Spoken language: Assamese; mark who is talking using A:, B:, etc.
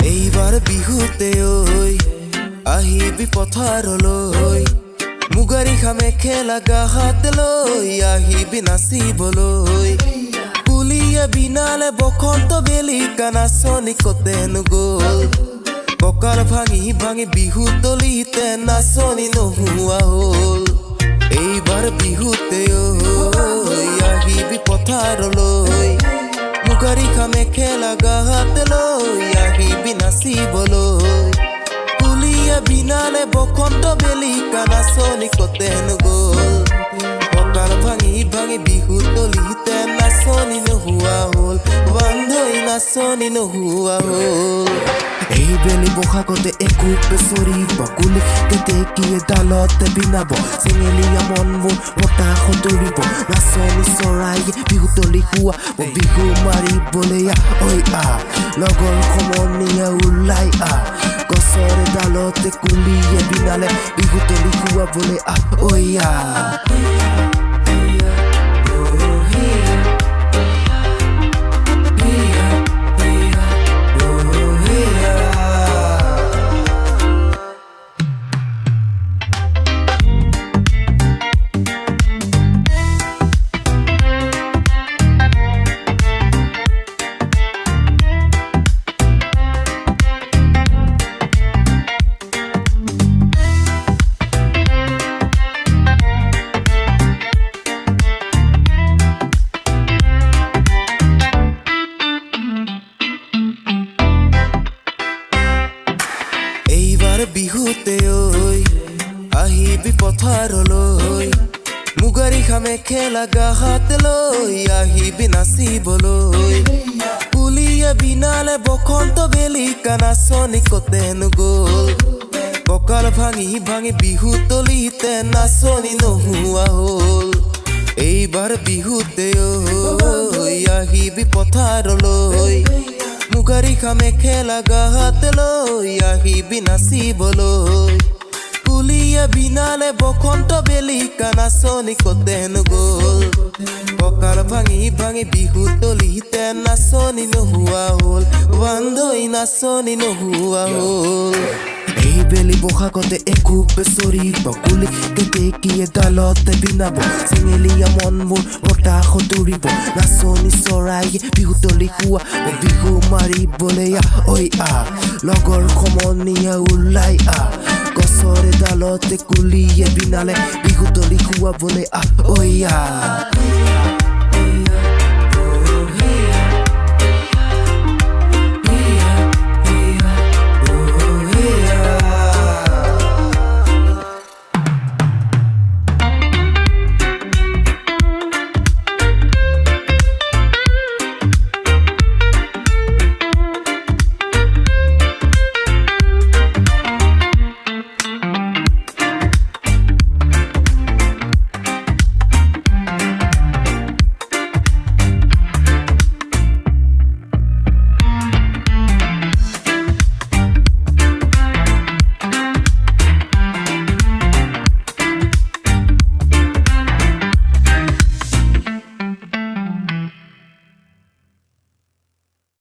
A: এইবাৰ বিহুতে ঐ আহিবি পথাৰলৈ মুগাৰী খামে খেলা গাহাত লৈ আহিবি নাচিবলৈ কুলিয়ে বিনালে বসন্ত বেলিকা নাচনি কতেনো গ'ল কঁকাল ভাঙি ভাঙি বিহু তলিতে নাচনি নোহোৱা হ'ল এইবাৰ বিহুতে ঐ আহিবি পথাৰলৈ মুগাৰী খামে খেলা গাহাত লৈ আহিবি নাচিবলৈ কুলিয়ে বিনালে বসন্ত বেলিকা নাচনি কতেনো গ'ল কঁকাল ভাঙি ভাঙি বিহু তলিতে নাচনি নোহোৱা হ'ল বান্ধৈ নাচনি নোহোৱা হ'ল এই বেলি বহাগতে একো পেচৰিব কুলি কেতেকীয়ে ডালতে বিনাব চেঙেলীয়া মনবোৰ বতাহ সতুৰিব নাচনি চৰাইয়ে বিহু তলি শোৱা বিহু মাৰিবলৈ ঐ লগৰ সমনীয়া ওলাই গছৰে ডালতে কুলিয়ে বিনালে বিহু তলি শোৱাবলৈ ঐ বিহুতে ঐ আহিবি পথাৰলৈ মুগাৰী খামে খেলা গাহাত লৈ আহিবি নাচিবলৈ কুলিয়ে বিনালে বসন্ত বেলিকা নাচনি কতেনো গ'ল কঁকাল ভাঙি ভাঙি বিহু তলিতে নাচনি নোহোৱা হ'ল এইবাৰ বিহুতে ঐ আহিবি পথাৰলৈ মুগাৰী খামে খেলা গাহাত লৈ আহিবি নাচিবলৈ কুলিয়ে বিনালে বসন্ত বেলিকা নাচনি কতেনো গ'ল কঁকাল ভাঙি ভাঙি বিহু তলিতে নাচনি নোহোৱা হ'ল বান্ধৈ নাচনি নোহোৱা হ'ল এই বেলি বহাগতে একো পেচৰিব কুলি কেতেকীয়ে ডালতে বিনাব চেঙেলীয়া মনবোৰ বতাহ সতুৰিব নাচনি চৰাইয়ে বিহু তলি শোৱা বিহু মাৰিবলৈ ঐ লগৰ সমনীয়া ওলাই গছৰে ডালতে কুলিয়ে বিনালে বিহু তলি শোৱাবলৈ ঐ